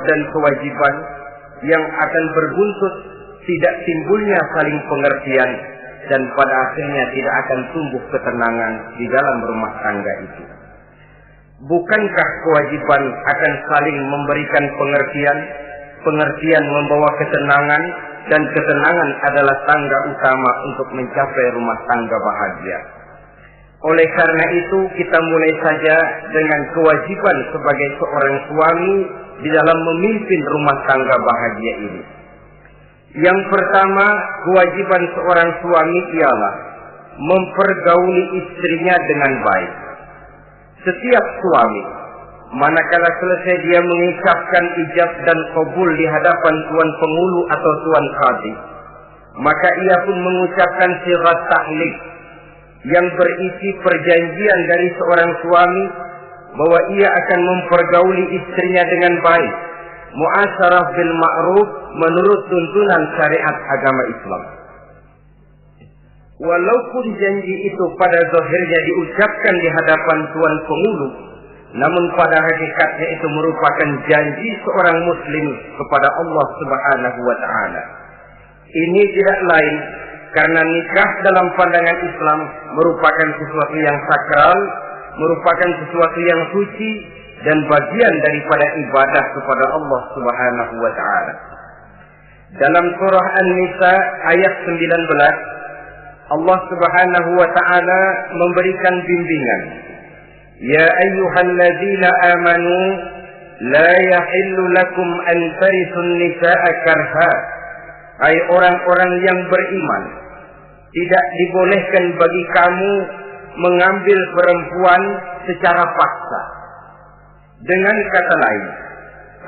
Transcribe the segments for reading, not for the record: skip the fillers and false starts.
dan kewajiban yang akan berbuntut tidak timbulnya saling pengertian dan pada akhirnya tidak akan tumbuh ketenangan di dalam rumah tangga itu. Bukankah kewajiban akan saling memberikan pengertian, pengertian membawa ketenangan, dan ketenangan adalah tangga utama untuk mencapai rumah tangga bahagia. Oleh karena itu, kita mulai saja dengan kewajiban sebagai seorang suami di dalam memimpin rumah tangga bahagia ini. Yang pertama, kewajiban seorang suami ialah mempergauli istrinya dengan baik. Setiap suami, manakala selesai dia mengucapkan ijab dan qabul di hadapan tuan pengulu atau tuan qadhi, maka ia pun mengucapkan sighat tahlil yang berisi perjanjian dari seorang suami bahwa ia akan mempergauli istrinya dengan baik, muasyarah bil ma'ruf menurut tuntunan syariat agama Islam. Walaupun janji itu pada zahirnya diucapkan di hadapan tuan pengulu, namun pada hakikatnya itu merupakan janji seorang muslim kepada Allah Subhanahu wa taala. Ini tidak lain karena nikah dalam pandangan Islam merupakan sesuatu yang sakral, merupakan sesuatu yang suci dan bagian daripada ibadah kepada Allah Subhanahu wa taala. Dalam surah An-Nisa ayat 19, Allah Subhanahu wa taala memberikan bimbingan. Ya ayyuhalladzina amanu la yahillu lakum an tarisun nisaa karha. Hai orang-orang yang beriman, tidak dibolehkan bagi kamu mengambil perempuan secara paksa. Dengan kata lain,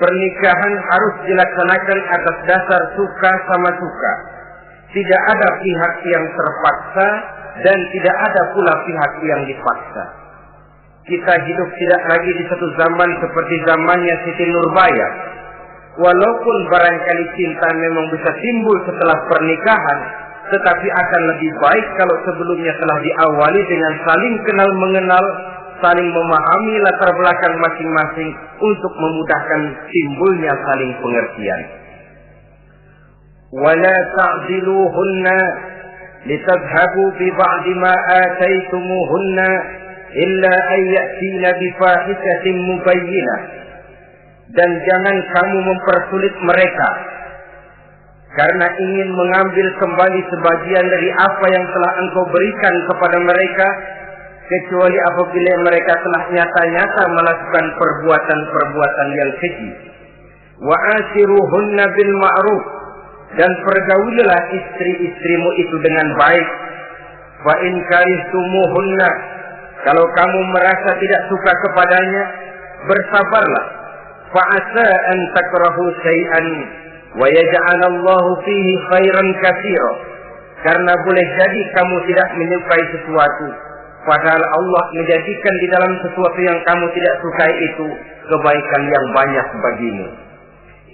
pernikahan harus dilaksanakan atas dasar suka sama suka. Tidak ada pihak yang terpaksa dan tidak ada pula pihak yang dipaksa. Kita hidup tidak lagi di satu zaman seperti zamannya Siti Nurbaya. Walaupun barangkali cinta memang bisa timbul setelah pernikahan, tetapi akan lebih baik kalau sebelumnya telah diawali dengan saling kenal mengenal, saling memahami latar belakang masing-masing untuk memudahkan timbulnya saling pengertian. وَلَا تَعْدِلُوهُنَّ لِتَذْهَبُوا بِبَعْضِ مَا آتَيْتُمُوهُنَّ إِلَّا أَنْ يَأْتِينَ بِفَاحِشَةٍ مُبَيِّنَةٍ. Dan jangan kamu mempersulit mereka karena ingin mengambil kembali sebagian dari apa yang telah engkau berikan kepada mereka, kecuali apabila mereka telah nyata-nyata melakukan perbuatan-perbuatan yang keji. وَآشِرُوهُنَّ بِالْمَعْرُوفِ. Dan pergaulilah istri-istrimu itu dengan baik. Fa in karihtumuhunna, kalau kamu merasa tidak suka kepadanya, bersabarlah. Fa asa an takrahu syai'an wa yaj'alallahu fihi khairan katsira. Karena boleh jadi kamu tidak menyukai sesuatu, padahal Allah menjadikan di dalam sesuatu yang kamu tidak sukai itu kebaikan yang banyak bagimu.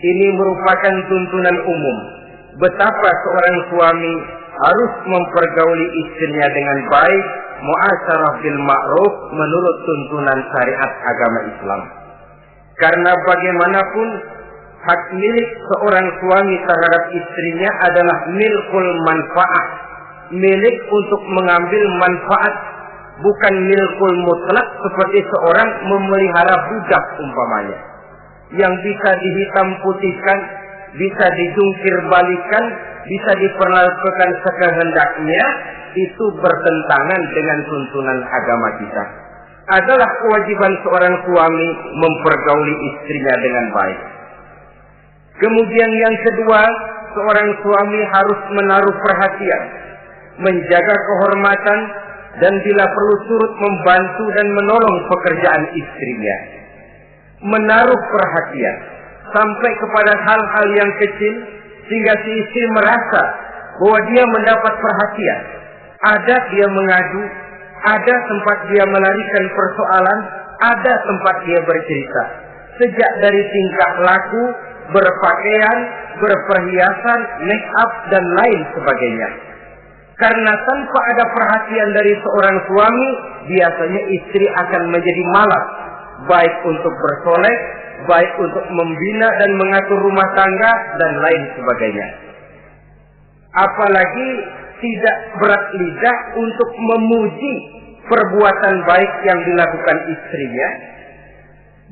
Ini merupakan tuntunan umum betapa seorang suami harus mempergauli istrinya dengan baik, muasyarah bil ma'ruf menurut tuntunan syariat agama Islam. Karena bagaimanapun hak milik seorang suami terhadap istrinya adalah milkul manfaat, milik untuk mengambil manfaat, bukan milkul mutlak seperti seorang memelihara budak umpamanya, yang bisa dihitam putihkan, bisa dijungkir balikan, bisa diperlakukan sekehendaknya. Itu bertentangan dengan tuntunan agama kita. Adalah kewajiban seorang suami mempergauli istrinya dengan baik. Kemudian yang kedua, seorang suami harus menaruh perhatian, menjaga kehormatan, dan bila perlu turut membantu dan menolong pekerjaan istrinya. Menaruh perhatian sampai kepada hal-hal yang kecil sehingga si istri merasa bahwa dia mendapat perhatian. Ada dia mengadu, ada tempat dia melarikan persoalan, ada tempat dia bercerita. Sejak dari tingkah laku, berpakaian, berperhiasan, make up dan lain sebagainya. Karena tanpa ada perhatian dari seorang suami, biasanya istri akan menjadi malas, baik untuk bersolek baik untuk membina dan mengatur rumah tangga dan lain sebagainya. Apalagi tidak berat lidah untuk memuji perbuatan baik yang dilakukan istrinya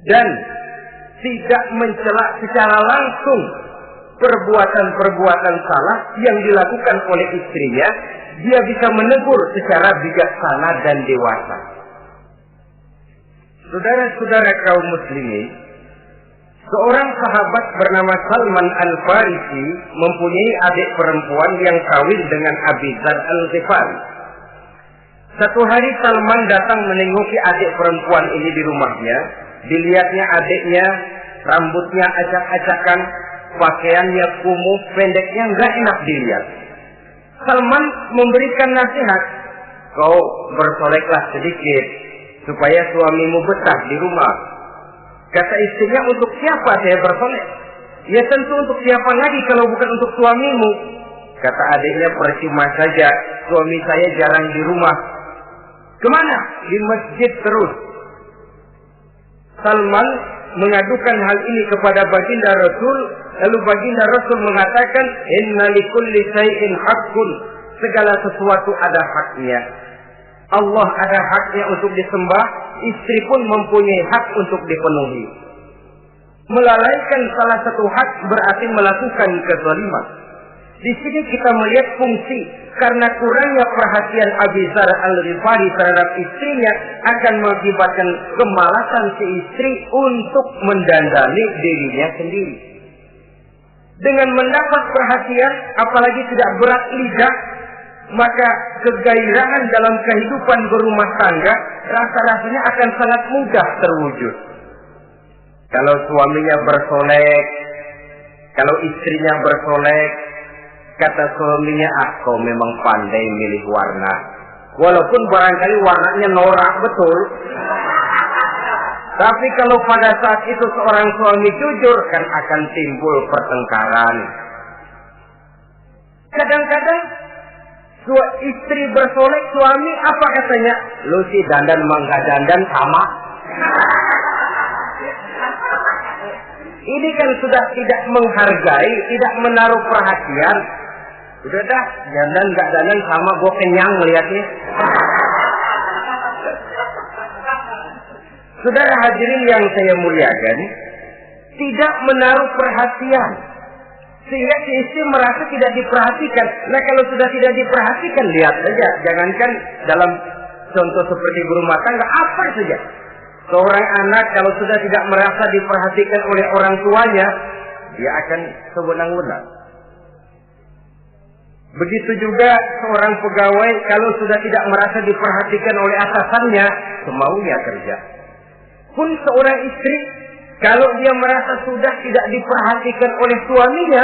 dan tidak mencela secara langsung perbuatan-perbuatan salah yang dilakukan oleh istrinya. Dia bisa menegur secara bijaksana dan dewasa. Saudara-saudara kaum muslimin, seorang sahabat bernama Salman Al-Farisi mempunyai adik perempuan yang kawin dengan Abi Dzar Al-Ghifari. Satu hari Salman datang menengoki adik perempuan ini di rumahnya. Dilihatnya adiknya, rambutnya acak-acakan, pakaiannya kumuh, pendeknya nggak enak dilihat. Salman memberikan nasihat, kau bersoleklah sedikit supaya suamimu betah di rumah. Kata istrinya, untuk siapa saya bersolek? Ya tentu untuk siapa lagi kalau bukan untuk suamimu. Kata adiknya, percuma saja, suami saya jarang di rumah. Kemana? Di masjid terus. Salman mengadukan hal ini kepada baginda Rasul. Lalu baginda Rasul mengatakan, inna likulli syai'in haqqun. Segala sesuatu ada haknya. Allah ada haknya untuk disembah, istri pun mempunyai hak untuk dipenuhi. Melalaikan salah satu hak berarti melakukan kezaliman. Di sini kita melihat fungsi karena kurangnya perhatian Abi Dzar Al-Ghifari terhadap istrinya akan mengakibatkan kemalasan si istri untuk mendandani dirinya sendiri. Dengan mendapat perhatian, apalagi tidak berat lidah, maka kegairahan dalam kehidupan berumah tangga rasa-rasanya akan sangat mudah terwujud. Kalau suaminya bersolek, kalau istrinya bersolek, kata suaminya, kau memang pandai milih warna. Walaupun barangkali warnanya norak betul. Tapi kalau pada saat itu seorang suami jujur, kan akan timbul pertengkaran. Kadang-kadang istri bersolek, suami apa katanya? Lu sih dandan mangga dandan sama. Ini kan sudah tidak menghargai, tidak menaruh perhatian. Udah dah, dandan gak dandan sama, gue kenyang melihatnya. Saudara hadirin yang saya muliakan, tidak menaruh perhatian. Sehingga si istri merasa tidak diperhatikan. Nah kalau sudah tidak diperhatikan, lihat saja. Jangankan dalam contoh seperti berumah tangga, apa saja. Seorang anak kalau sudah tidak merasa diperhatikan oleh orang tuanya, dia akan sewenang-wenang. Begitu juga seorang pegawai kalau sudah tidak merasa diperhatikan oleh atasannya, semaunya kerja. Pun seorang istri kalau dia merasa sudah tidak diperhatikan oleh suaminya,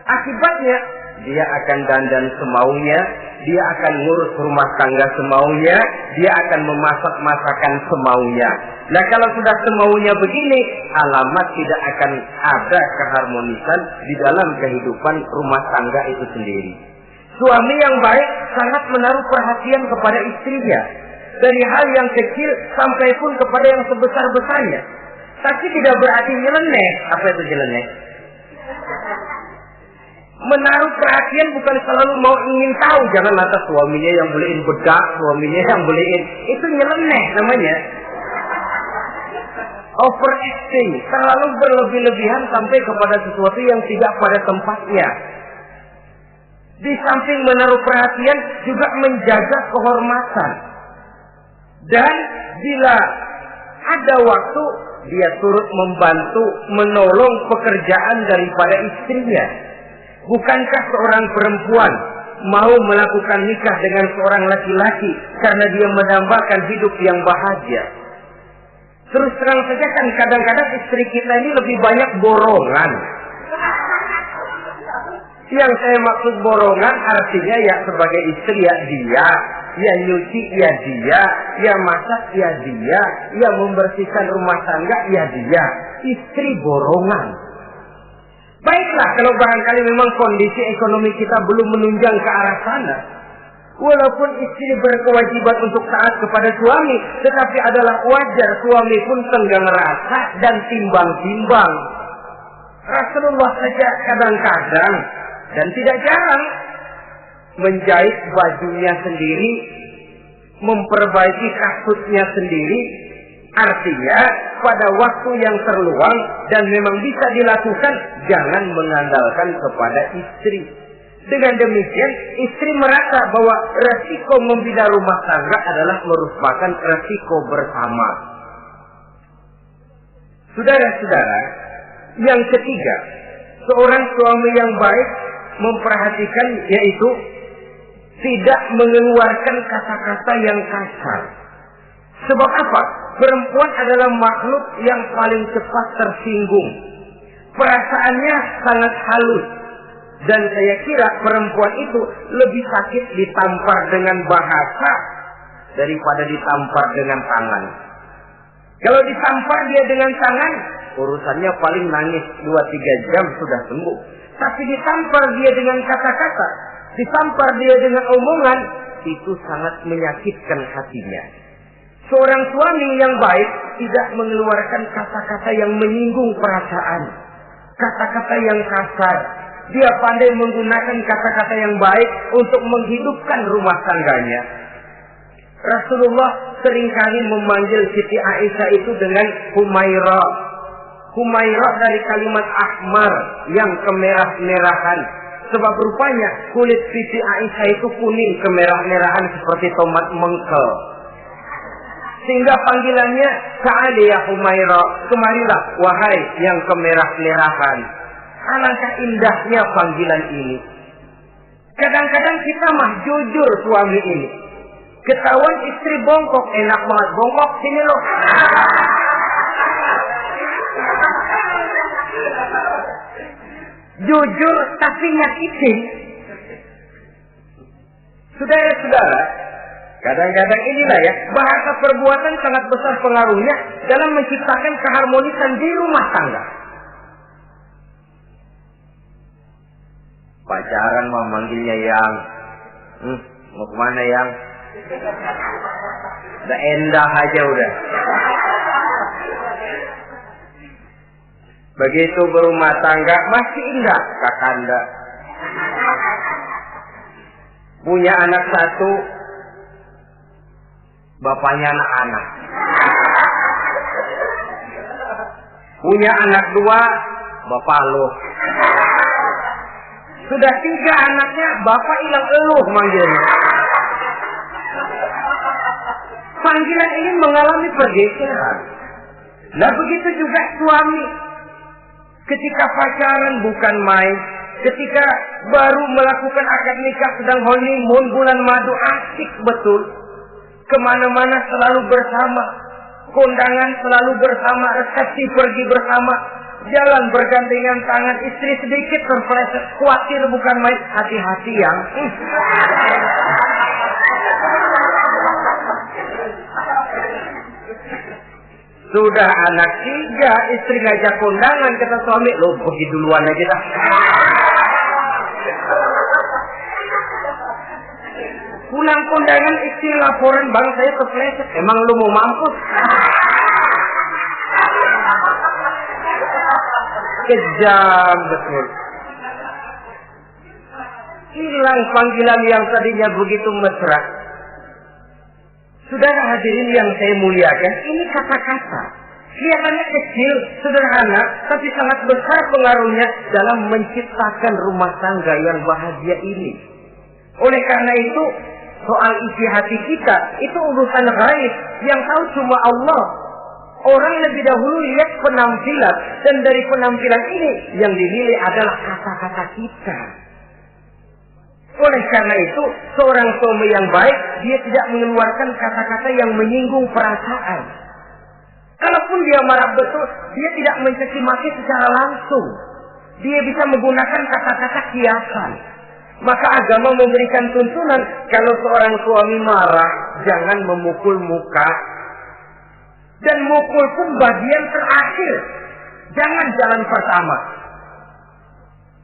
akibatnya dia akan dandan semaunya, dia akan ngurus rumah tangga semaunya, dia akan memasak masakan semaunya. Nah kalau sudah semaunya begini, alamat tidak akan ada keharmonisan di dalam kehidupan rumah tangga itu sendiri. Suami yang baik sangat menaruh perhatian kepada istrinya, dari hal yang kecil sampai pun kepada yang sebesar-besarnya. Tapi tidak berarti nyeleneh. Apa itu nyeleneh? Menaruh perhatian bukan selalu mau ingin tahu. Jangan lantas suaminya yang beliin bedak, suaminya yang beliin. Itu nyeleneh namanya. Overacting. Terlalu berlebih-lebihan sampai kepada sesuatu yang tidak pada tempatnya. Di samping menaruh perhatian juga menjaga kehormatan. Dan bila ada waktu, dia turut membantu, menolong pekerjaan daripada istrinya. Bukankah seorang perempuan mau melakukan nikah dengan seorang laki-laki karena dia mendambakan hidup yang bahagia? Terus terang saja kan kadang-kadang istri kita ini lebih banyak borongan. Yang saya maksud borongan artinya ya sebagai istri ya dia, ya nyuci ya dia, ya masak ya dia, ya membersihkan rumah tangga ya dia. Istri borongan. Baiklah kalau barangkali memang kondisi ekonomi kita belum menunjang ke arah sana. Walaupun istri berkewajiban untuk taat kepada suami, tetapi adalah wajar suami pun tenggang rasa dan timbang-timbang. Rasulullah saja kadang-kadang dan tidak jarang menjahit bajunya sendiri, memperbaiki kasutnya sendiri. Artinya pada waktu yang terluang dan memang bisa dilakukan, jangan mengandalkan kepada istri. Dengan demikian istri merasa bahwa resiko membina rumah tangga adalah merupakan resiko bersama. Saudara-saudara, yang ketiga, seorang suami yang baik memperhatikan yaitu tidak mengeluarkan kata-kata yang kasar. Sebab apa? Perempuan adalah makhluk yang paling cepat tersinggung. Perasaannya sangat halus. Dan saya kira perempuan itu lebih sakit ditampar dengan bahasa daripada ditampar dengan tangan. Kalau ditampar dia dengan tangan, urusannya paling nangis 2-3 jam sudah sembuh. Tapi ditampar dia dengan kata-kata, ditampar dia dengan omongan, itu sangat menyakitkan hatinya. Seorang suami yang baik tidak mengeluarkan kata-kata yang menyinggung perasaan, kata-kata yang kasar. Dia pandai menggunakan kata-kata yang baik untuk menghidupkan rumah tangganya. Rasulullah seringkali memanggil Siti Aisyah itu dengan Humairah. Humairah dari kalimat ahmar yang kemerah-merahan. Sebab rupanya kulit Siti Aisyah itu kuning kemerah-merahan seperti tomat mengkel. Sehingga panggilannya Ta'ali ya Humairah, kemarilah wahai yang kemerah-merahan. Alangkah indahnya panggilan ini. Kadang-kadang kita mah jujur suami ini. Ketahuan istri bongkok, enak banget bongkok, sini loh. Jujur tapi nyakitin. Saudara-saudara, kadang-kadang inilah ya, bahasa perbuatan sangat besar pengaruhnya dalam menciptakan keharmonisan di rumah tangga. Pacaran mah manggilnya yang, mau kemana yang? Udah endah aja udah. Begitu berumah tangga masih indah kakanda. Punya anak satu, bapaknya anak-anak. Punya anak 2, bapak lo. Sudah 3 anaknya, bapak hilang eluh manggilnya. Panggilan ini mengalami pergeseran. Nah begitu juga suami. Ketika pacaran bukan main. Ketika baru melakukan akad nikah sedang honeymoon bulan madu, asik betul. Kemana-mana selalu bersama. Kondangan selalu bersama, resepsi pergi bersama. Jalan bergandengan tangan, istri sedikit terpeleset, khawatir bukan main, hati-hati yang. Sudah anak 3, istri ngajak kondangan, kata suami, lo pergi duluan aja dah. Pulang kondangan, istri laporan, bang saya terpeleset, emang lo mau mampus? Kejam betul. Hilang panggilan yang tadinya begitu mesra. Saudara hadirin yang saya muliakan, ini kata-kata kelihatannya kecil, sederhana, tapi sangat besar pengaruhnya dalam menciptakan rumah tangga yang bahagia ini. Oleh karena itu, soal isi hati kita itu urusan gaib yang tahu cuma Allah. Orang lebih dahulu lihat penampilan, dan dari penampilan ini yang dinilai adalah kata-kata kita. Oleh karena itu, seorang suami yang baik, dia tidak mengeluarkan kata-kata yang menyinggung perasaan. Kalaupun dia marah betul, dia tidak mencaci maki secara langsung. Dia bisa menggunakan kata-kata kiasan. Maka agama memberikan tuntunan, kalau seorang suami marah, jangan memukul muka. Dan mukul pun bagian terakhir. Jangan jalan pertama.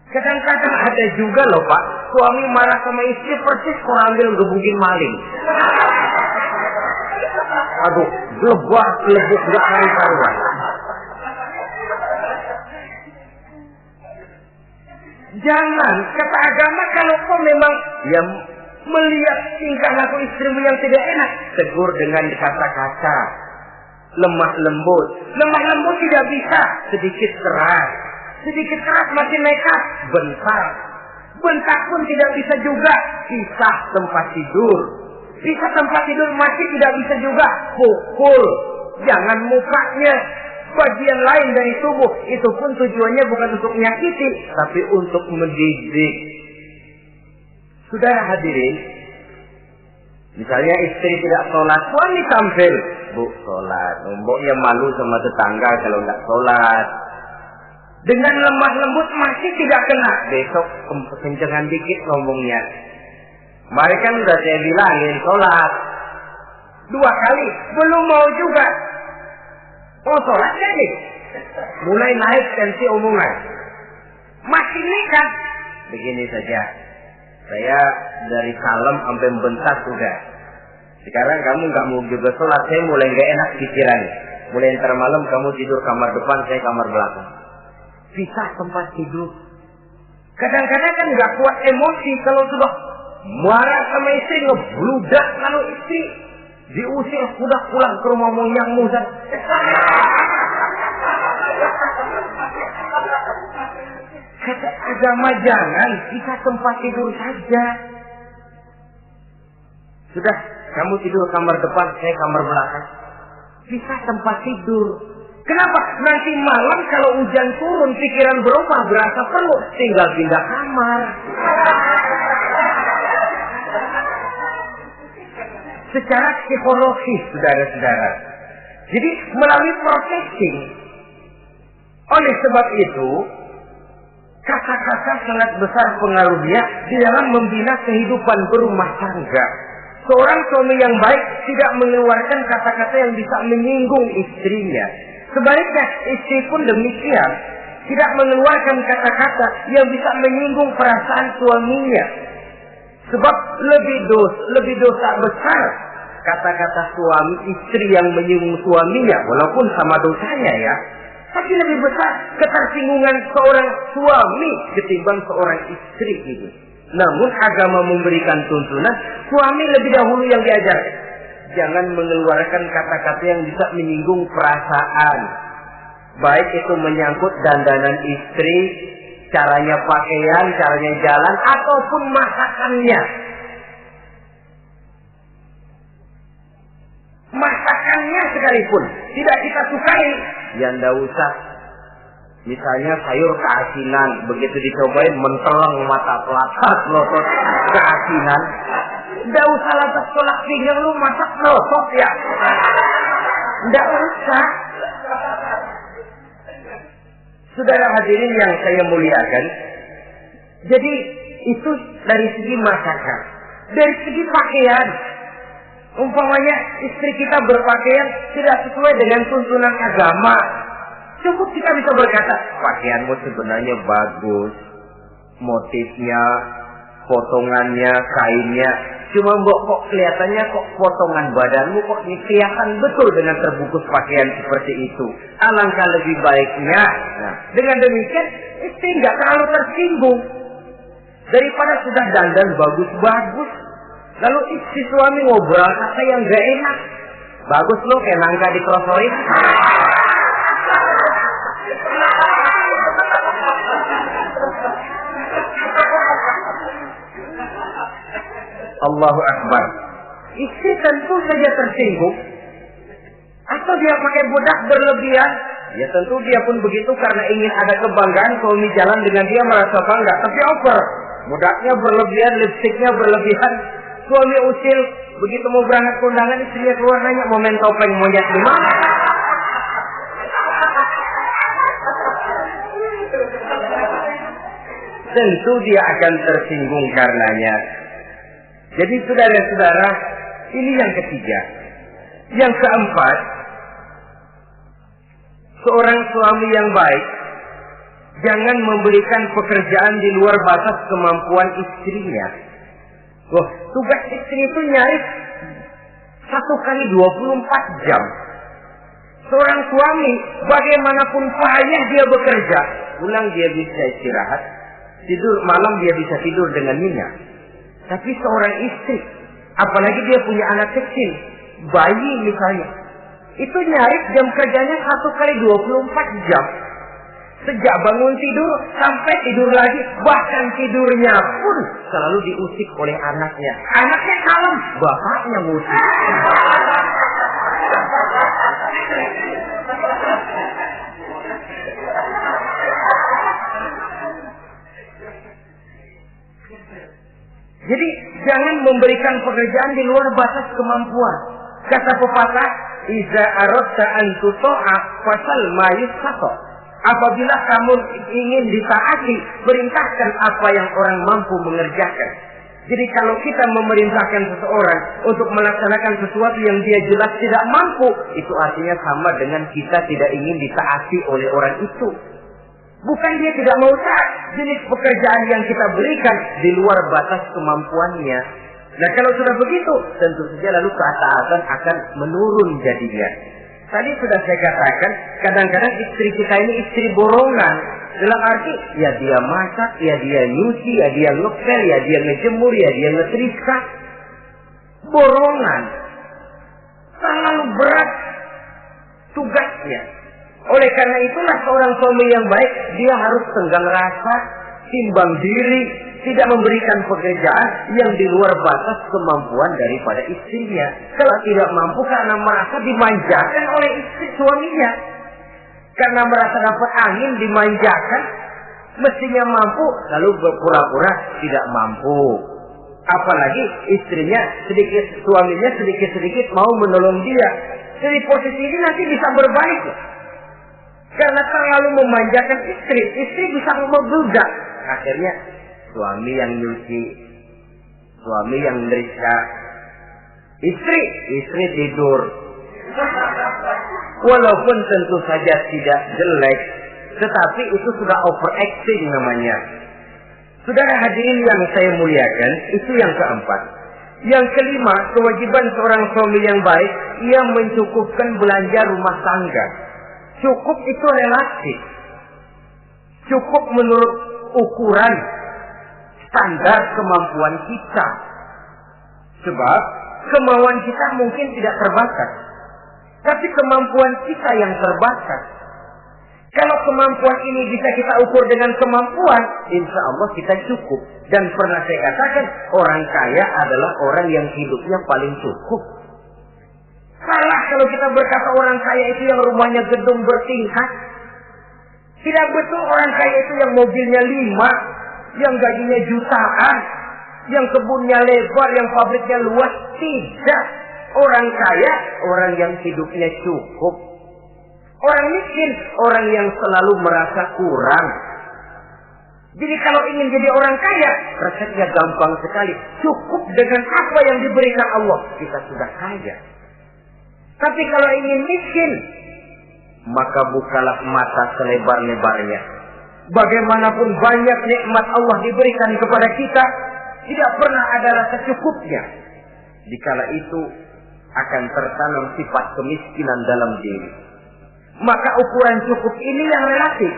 Kadang-kadang ada juga loh Pak, suami marah sama istri persis korambil gebukin maling. Aduh, gelebuk gak karuan. Jangan, kata agama, kalau kau memang ya melihat tingkah laku istrimu yang tidak enak, tegur dengan kata-kata lemah lembut. Lemah lembut tidak bisa, sedikit keras. Sedikit keras masih nekat, bentak. Bentak pun tidak bisa juga, pisah tempat tidur. Pisah tempat tidur masih tidak bisa juga, pukul. Jangan mukanya, bagian lain dari tubuh. Itu pun tujuannya bukan untuk menyakiti, tapi untuk mendidik. Saudara hadirin, misalnya istri tidak sholat, suami tampil, bu sholat. Mboknya malu sama tetangga kalau nggak sholat. Dengan lemah lembut masih tidak kena. Besok kencengan dikit ngomongnya. Mari kan udah saya bilangin sholat 2 kali, belum mau juga. Oh sholat kan nih? Mulai naik tensi omongan. Masih nekat. Begini saja. Saya dari salam sampai bentak sudah. Sekarang kamu nggak mau juga sholat, saya mulai nggak enak pikiran. Mulai ntar malam kamu tidur kamar depan, saya kamar belakang. Pisah tempat tidur. Kadang-kadang kan nggak kuat emosi kalau sudah marah sama istri, ngebludak kalau istri diusir sudah pulang ke rumah moyangmu. Kata agama jangan, kita tempat tidur saja. Sudah, kamu tidur kamar depan, saya kamar belakang. Bisa tempat tidur. Kenapa? Nanti malam kalau hujan turun, pikiran berubah, berasa perlu, tinggal pindah kamar. Secara psikologis, saudara-saudara. Jadi melalui processing. Oleh sebab itu, kata-kata sangat besar pengaruhnya di dalam membina kehidupan berumah tangga. Seorang suami yang baik tidak mengeluarkan kata-kata yang bisa menyinggung istrinya. Sebaliknya, istri pun demikian. Tidak mengeluarkan kata-kata yang bisa menyinggung perasaan suaminya. Sebab lebih dosa besar kata-kata suami istri yang menyinggung suaminya. Walaupun sama dosanya ya. Tapi lebih besar ketersinggungan seorang suami ketimbang seorang istri itu. Namun agama memberikan tuntunan, suami lebih dahulu yang diajarkan. Jangan mengeluarkan kata-kata yang bisa menyinggung perasaan. Baik itu menyangkut dandanan istri, caranya pakaian, caranya jalan, ataupun masakannya. Masakannya sekalipun tidak kita sukai, ya ndak usah. Misalnya sayur keasinan, begitu dicobain menteleng mata pelatas, melotot keasinan. Ndak usah lantas tolak pinggang lu masak melotot ya. Ndak usah. Saudara hadirin yang saya muliakan, jadi itu dari segi masakan. Dari segi pakaian, umpamanya istri kita berpakaian tidak sesuai dengan tuntunan agama, cukup kita bisa berkata, pakaianmu sebenarnya bagus, motifnya, potongannya, kainnya, cuma mbok kok kelihatannya kok potongan badanmu kok kelihatan betul dengan terbungkus pakaian seperti itu. Alangkah lebih baiknya, nah, dengan demikian istri nggak terlalu tersinggung daripada sudah dandan bagus-bagus. Lalu istri suami ngobrol kata yang gak enak. Bagus lo kayak nangka dikrosorin. Allahu Akbar. Istri tentu saja tersinggung. Atau dia pakai budak berlebihan. Ya tentu dia pun begitu karena ingin ada kebanggaan. Suami jalan dengan dia merasa bangga. Tapi over. Budaknya berlebihan, lipstiknya berlebihan. Suami usil, begitu mau berangkat kondangan, istrinya keluar nanya, mau main topeng monyet di mana? Tentu dia akan tersinggung karenanya. Jadi saudara-saudara, ini yang ketiga. Yang keempat, seorang suami yang baik Jangan memberikan pekerjaan di luar batas kemampuan istrinya. Loh, tugas istri itu nyaris 1 kali 24 jam. Seorang suami, bagaimanapun payah dia bekerja, pulang dia bisa istirahat, tidur malam dia bisa tidur dengan nyenyak. Tapi seorang istri, apalagi dia punya anak kecil, bayi misalnya, itu nyaris jam kerjanya 1 kali 24 jam. Sejak bangun tidur sampai tidur lagi, bahkan tidurnya pun selalu diusik oleh anaknya. Anaknya kalem, bapaknya ngusik. Jadi jangan memberikan pekerjaan di luar batas kemampuan. Kata pepatah, "Iza aradta an tuta'a fasal ma yustata." Apabila kamu ingin ditaati, perintahkan apa yang orang mampu mengerjakan. Jadi kalau kita memerintahkan seseorang untuk melaksanakan sesuatu yang dia jelas tidak mampu, itu artinya sama dengan kita tidak ingin ditaati oleh orang itu. Bukan dia tidak mau taat, jenis pekerjaan yang kita berikan di luar batas kemampuannya. Nah kalau sudah begitu, tentu saja lalu ketaatan akan menurun jadinya. Tadi sudah saya katakan, kadang-kadang istri kita ini istri borongan. Dalam arti, ya dia masak, ya dia nyuci, ya dia ngepel, ya dia ngejemur, ya dia ngetrika. Borongan. Terlalu berat tugasnya. Oleh karena itulah seorang suami yang baik, dia harus tenggang rasa, timbang diri, tidak memberikan pekerjaan yang di luar batas kemampuan daripada istrinya. Kalau tidak mampu karena merasa dimanjakan oleh istri suaminya, karena merasa dapat angin dimanjakan, mestinya mampu lalu berpura-pura tidak mampu. Apalagi istrinya suaminya sedikit-sedikit mau menolong dia. Jadi posisi ini nanti bisa berbalik. Karena terlalu memanjakan istri bisa membludak. Akhirnya suami yang nyuci, suami yang nerika, istri tidur. Walaupun tentu saja tidak jelek, tetapi itu sudah overacting namanya. Saudara hadirin yang saya muliakan, itu yang keempat. Yang kelima, kewajiban seorang suami yang baik, ia mencukupkan belanja rumah tangga. Cukup itu relatif. Cukup menurut ukuran standar kemampuan kita. Sebab kemauan kita mungkin tidak terbatas, tapi kemampuan kita yang terbatas. Kalau kemampuan ini bisa kita ukur dengan kemampuan, insya Allah kita cukup. Dan pernah saya katakan, orang kaya adalah orang yang hidupnya paling cukup. Salah kalau kita berkata orang kaya itu yang rumahnya gedung bertingkat. Tidak betul orang kaya itu yang mobilnya 5, yang gajinya jutaan, yang kebunnya lebar, yang pabriknya luas. Tidak. Orang kaya, orang yang hidupnya cukup. Orang miskin, orang yang selalu merasa kurang. Jadi kalau ingin jadi orang kaya, resepnya gampang sekali. Cukup dengan apa yang diberikan Allah, kita sudah kaya. Tapi kalau ingin miskin, maka bukalah mata selebar-lebarnya. Bagaimanapun banyak nikmat Allah diberikan kepada kita, tidak pernah ada rasa cukupnya. Dikala itu akan tertanam sifat kemiskinan dalam diri. Maka ukuran cukup ini yang relatif.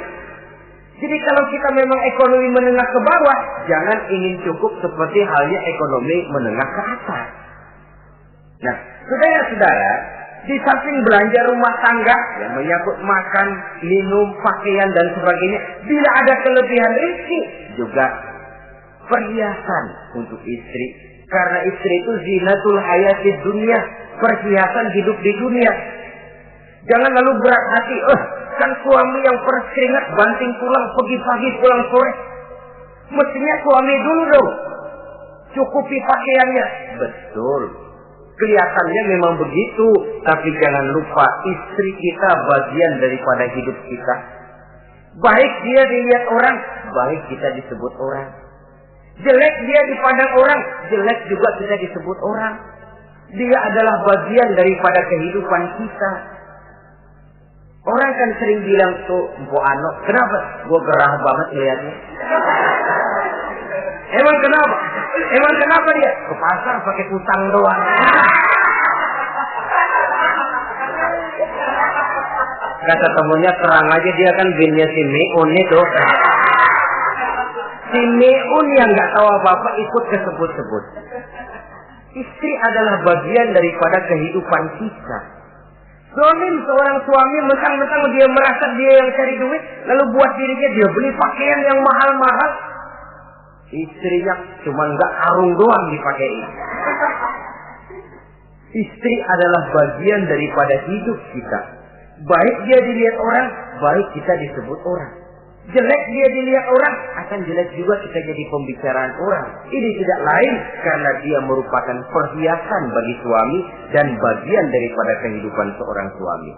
Jadi kalau kita memang ekonomi menengah ke bawah, jangan ingin cukup seperti halnya ekonomi menengah ke atas. Nah, saudara-saudara, di samping belanja rumah tangga yang menyangkut makan, minum, pakaian dan sebagainya, bila ada kelebihan rezeki juga perhiasan untuk istri. Karena istri itu zinatul hayatid dunia, perhiasan hidup di dunia. Jangan lalu berat hati, kan suami yang berkeringat banting tulang pergi pagi pulang sore. Mestinya suami dulu dong cukupi pakaiannya. Betul. Kelihatannya memang begitu, tapi jangan lupa istri kita bagian daripada hidup kita. Baik dia dilihat orang, baik kita disebut orang. Jelek dia dipandang orang, jelek juga kita disebut orang. Dia adalah bagian daripada kehidupan kita. Orang kan sering bilang tuh, Mpok Ano, kenapa? Gue gerah banget lihatnya. Emang kenapa? Emang kenapa dia? Ke pasar pakai kutang doang. Kata temunya, terang aja dia kan binnya si Meun itu. Si Meun yang nggak tahu apa-apa ikut kesebut-sebut. Istri adalah bagian daripada kehidupan kita. Seorang suami mentang-mentang dia merasa dia yang cari duit, lalu buat dirinya dia beli pakaian yang mahal-mahal. Istrinya cuma nggak karung doang dipakai. Istri adalah bagian daripada hidup kita. Baik dia dilihat orang, baik kita disebut orang. Jelek dia dilihat orang, akan jelek juga kita jadi pembicaraan orang. Ini tidak lain karena dia merupakan perhiasan bagi suami dan bagian daripada kehidupan seorang suami.